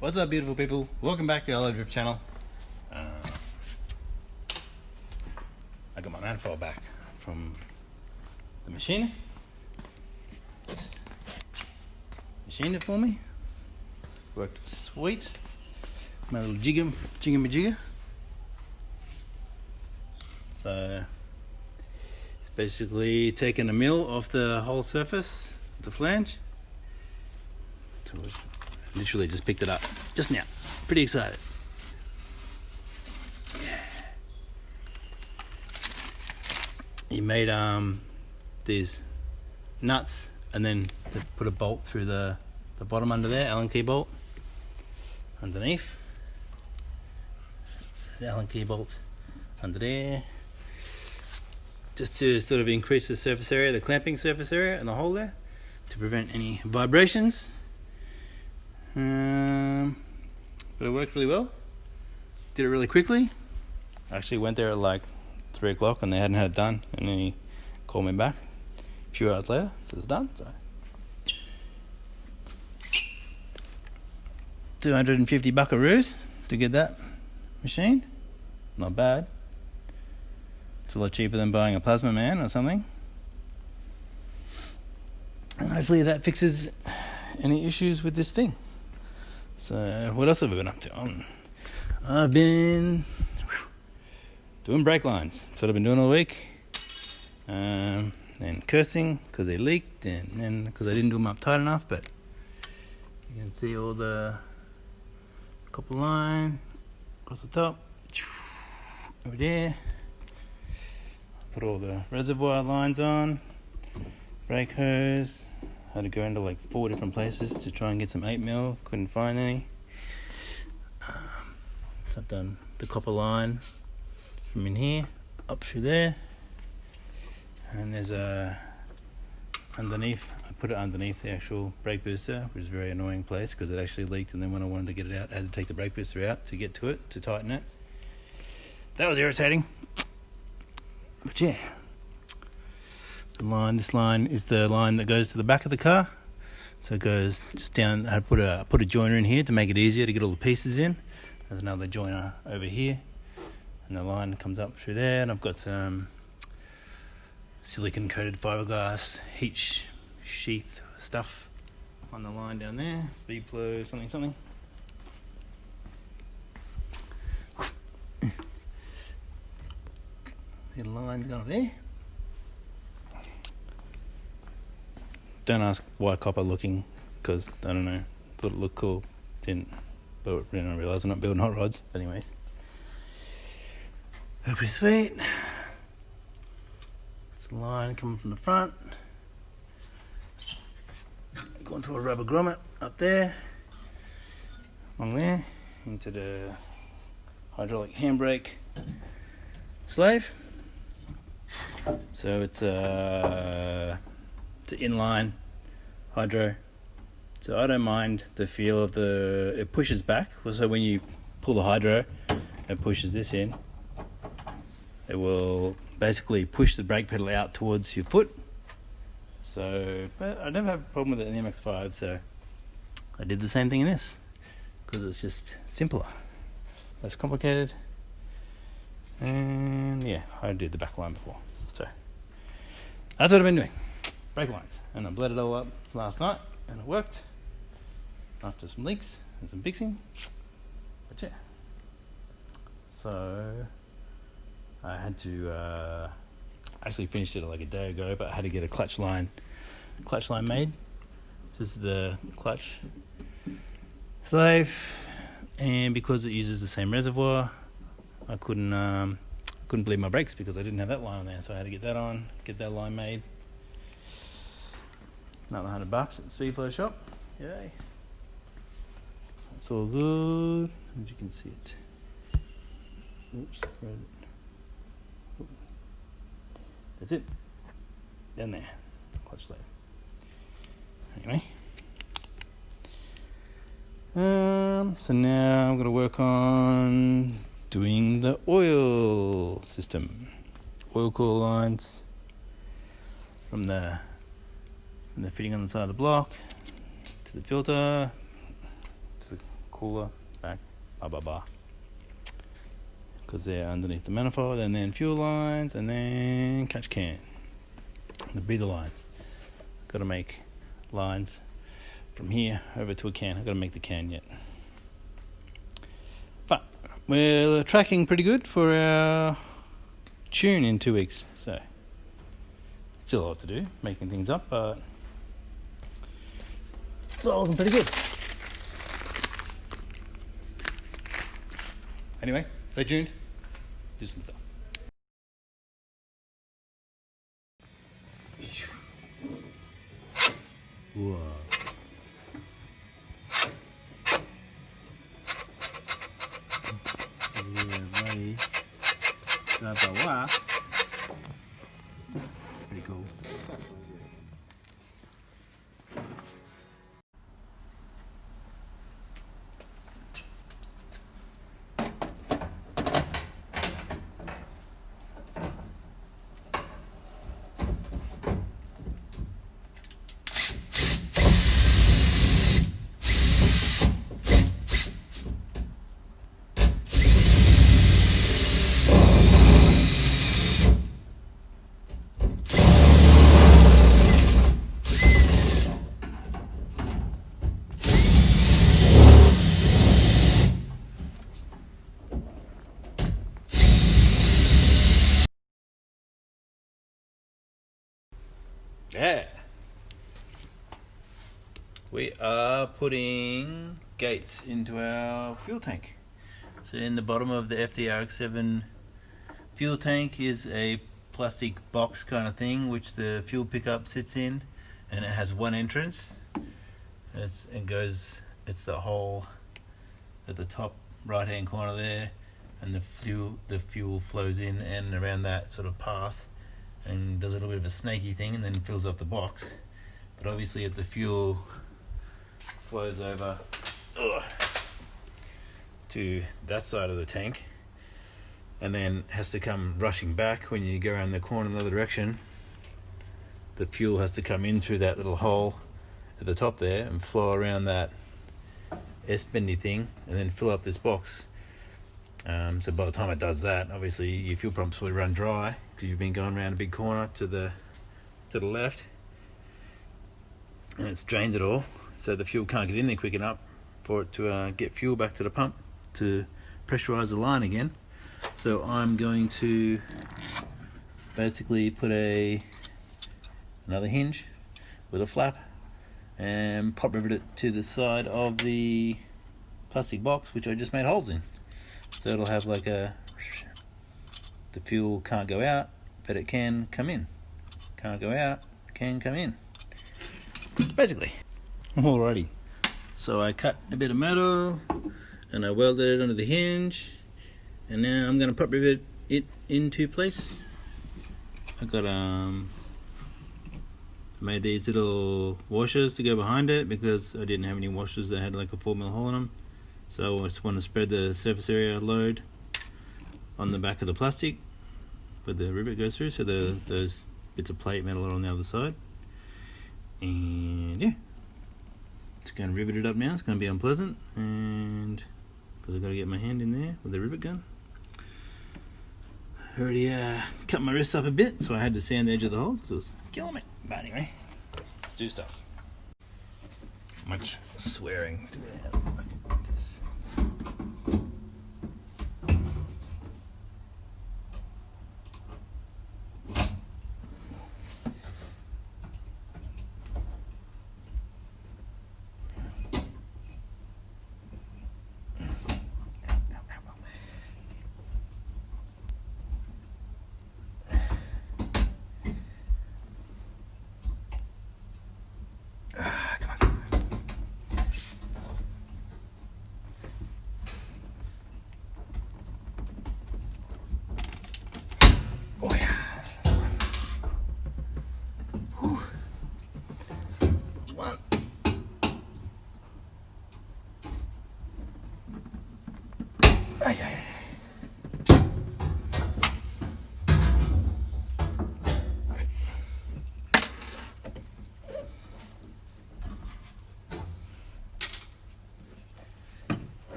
What's up, beautiful people? Welcome back to our Drift channel. I got my manifold back from the machinist. Machined it for me. Worked sweet. My little jigger. So it's basically taken a mill off the whole surface of the flange. So literally just picked it up just now. Pretty excited. Yeah. He made these nuts and then put a bolt through the bottom under there, Allen key bolt underneath. So the Allen key bolts under there, just to sort of increase the surface area, the clamping surface area and the hole there, to prevent any vibrations. But it worked really well. Did it really quickly. I actually went there at like 3 o'clock and they hadn't had it done, and then he called me back a few hours later, so it's done. So 250 buckaroos to get that machined. Not bad. It's a lot cheaper than buying a plasma man or something. And hopefully that fixes any issues with this thing. So what else have I been up to? I've been doing brake lines. That's what I've been doing all week. And cursing because they leaked, and then because I didn't do them up tight enough. But you can see all the copper line across the top over there. Put all the reservoir lines on, brake hose. Had to go into like 4 different places to try and get some 8mm. Couldn't find any. So I've done the copper line from in here up through there, and there's underneath. I put it underneath the actual brake booster, which is a very annoying place because it actually leaked. And then when I wanted to get it out, I had to take the brake booster out to get to it, to tighten it. That was irritating. But yeah. This line is the line that goes to the back of the car, so it goes just down. I put a joiner in here to make it easier to get all the pieces in. There's another joiner over here, and the line comes up through there. And I've got some silicon coated fiberglass heat sheath stuff on the line down there, speed flow something. The line's gone up there. Don't ask why copper looking, because I don't know, thought it looked cool, didn't realise I'm not building hot rods. But anyways, pretty sweet. It's a line coming from the front, going through a rubber grommet up there, along there, into the hydraulic handbrake slave. So it's an inline hydro, so I don't mind the feel of it pushes back. So when you pull the hydro, it pushes this in. It will basically push the brake pedal out towards your foot. So, but I never have a problem with it in the MX-5, so I did the same thing in this because it's just simpler, less complicated. And yeah, I did the back line before, so that's what I've been doing. Brake lines, and I bled it all up last night, and it worked after some leaks and some fixing. But yeah, so I had to actually finished it like a day ago, but I had to get a clutch line made. This is the clutch slave, and because it uses the same reservoir, I couldn't bleed my brakes because I didn't have that line on there, so I had to get that on, get that line made. Another $100 at the Speed Flow shop. Yay. That's all good. As you can see it. Oops, where is it? That's it. Down there. Clutch slave. Anyway. So now I'm going to work on doing the oil system. Oil cooler lines from the fitting on the side of the block to the filter to the cooler, back, blah blah blah. Because they're underneath the manifold, and then fuel lines, and then catch can. The breather lines. Got to make lines from here over to a can. I've got to make the can yet. But we're tracking pretty good for our tune in 2 weeks. So still a lot to do, making things up, but it's all looking pretty good. Anyway, stay tuned. Do some stuff. Whoa. Yeah, buddy. It's pretty cool. Yeah. We are putting gates into our fuel tank. So in the bottom of the rx7 fuel tank is a plastic box kind of thing which the fuel pickup sits in, and it has one entrance. It's the hole at the top right hand corner there, and the fuel flows in and around that sort of path and does a little bit of a snaky thing and then fills up the box. But obviously if the fuel flows over to that side of the tank and then has to come rushing back when you go around the corner in the other direction, the fuel has to come in through that little hole at the top there and flow around that S-bendy thing and then fill up this box. So by the time it does that, obviously your fuel pumps will run dry because you've been going around a big corner to the left, and it's drained it all, so the fuel can't get in there quick enough for it to get fuel back to the pump to pressurize the line again. So I'm going to basically put another hinge with a flap and pop rivet it to the side of the plastic box which I just made holes in. So it'll have like the fuel can't go out, but it can come in. Can't go out, can come in. Basically. Alrighty. So I cut a bit of metal and I welded it onto the hinge, and now I'm going to pop rivet it into place. I got made these little washers to go behind it because I didn't have any washers that had like a 4mm hole in them. So I just want to spread the surface area load on the back of the plastic where the rivet goes through, so those bits of plate metal are on the other side. And yeah, just going to rivet it up now. It's going to be unpleasant, and because I've got to get my hand in there with the rivet gun. I already cut my wrists up a bit, so I had to sand the edge of the hole because it was killing me. But anyway, let's do stuff. Much swearing to the hand.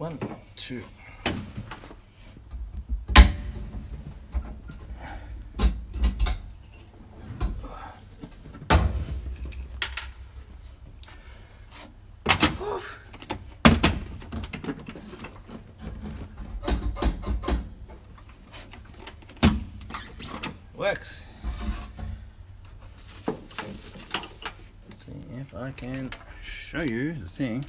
1, 2. Works. Let's see if I can show you the thing.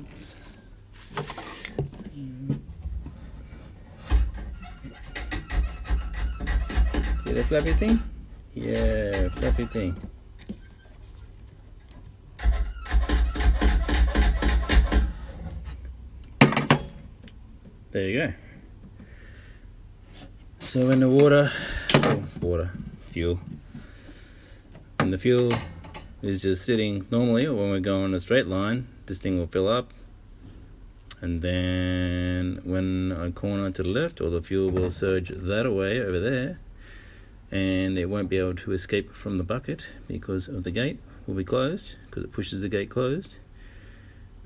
Oops. See the flappy thing? Yeah, flappy thing. There you go. So when the fuel, when the fuel is just sitting normally, or when we're going in a straight line, this thing will fill up, and then when I corner to the left, or the fuel will surge that away over there, and it won't be able to escape from the bucket because of the gate will be closed, because it pushes the gate closed,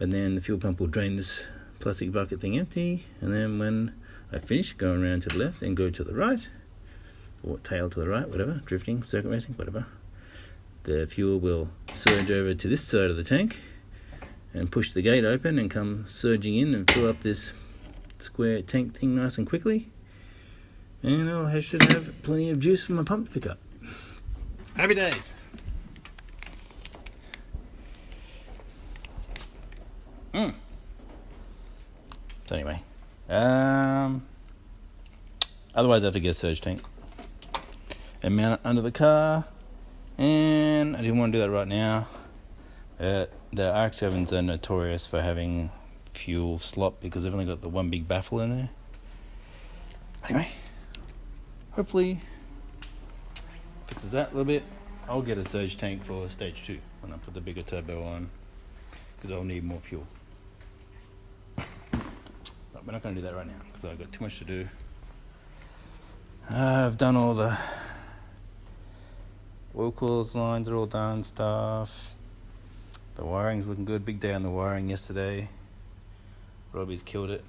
and then the fuel pump will drain this plastic bucket thing empty, and then when I finish going around to the left and go to the right, or tail to the right, whatever, drifting, circuit racing, whatever, the fuel will surge over to this side of the tank and push the gate open and come surging in and fill up this square tank thing nice and quickly, and I should have plenty of juice for my pump to pick up. Happy days. So anyway, otherwise I have to get a surge tank and mount it under the car, and I didn't want to do that right now. The rx7s are notorious for having fuel slop because they've only got the one big baffle in there. Anyway, hopefully fixes that a little bit. I'll get a surge tank for stage 2 when I put the bigger turbo on, because I'll need more fuel. We're not going to do that right now because I've got too much to do. I've done all the oil coils lines are all done, stuff. The wiring's looking good. Big day on the wiring yesterday. Robbie's killed it.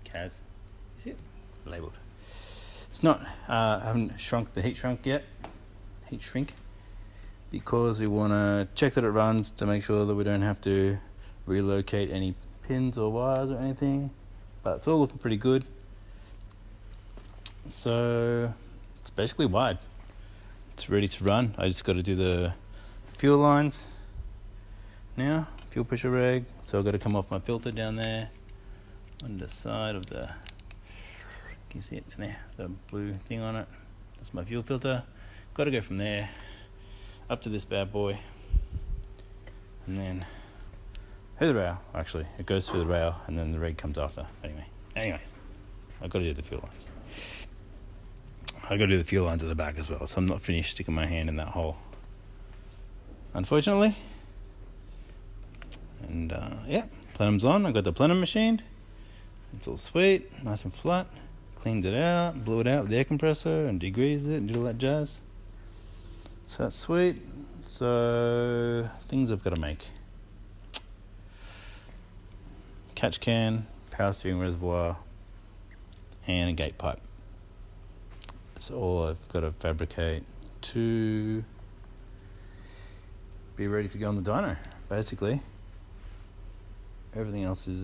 Kaz, is it labelled? It's not. I haven't shrunk the heat shrink yet. Heat shrink. Because we want to check that it runs to make sure that we don't have to relocate any pins or wires or anything, but it's all looking pretty good. So it's basically wired. It's ready to run. I just got to do the fuel lines now, fuel pressure reg. So I've got to come off my filter down there on the side of the, can you see it in there, the blue thing on it? That's my fuel filter. Got to go from there up to this bad boy, and then through the rail. Actually, it goes through the rail, and then the reg comes after. Anyways, I've got to do the fuel lines. I've got to do the fuel lines at the back as well, so I'm not finished sticking my hand in that hole, unfortunately. And plenum's on. I got the plenum machined. It's all sweet, nice and flat. Cleaned it out, blew it out with the air compressor, and degreased it, and did all that jazz. So that's sweet. So things I've got to make: catch can, power steering reservoir, and a gate pipe. That's all I've got to fabricate to be ready to go on the dyno. Basically, everything else is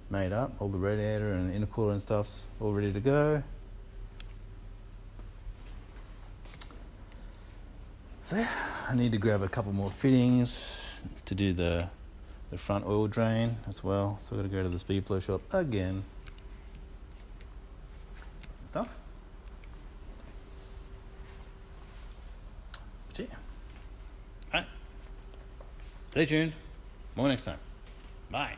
made up. All the radiator and intercooler and stuff's all ready to go. So I need to grab a couple more fittings to do the front oil drain as well. So I've got to go to the speed flow shop again. Some stuff. But yeah. Alright. Stay tuned. More next time. Bye.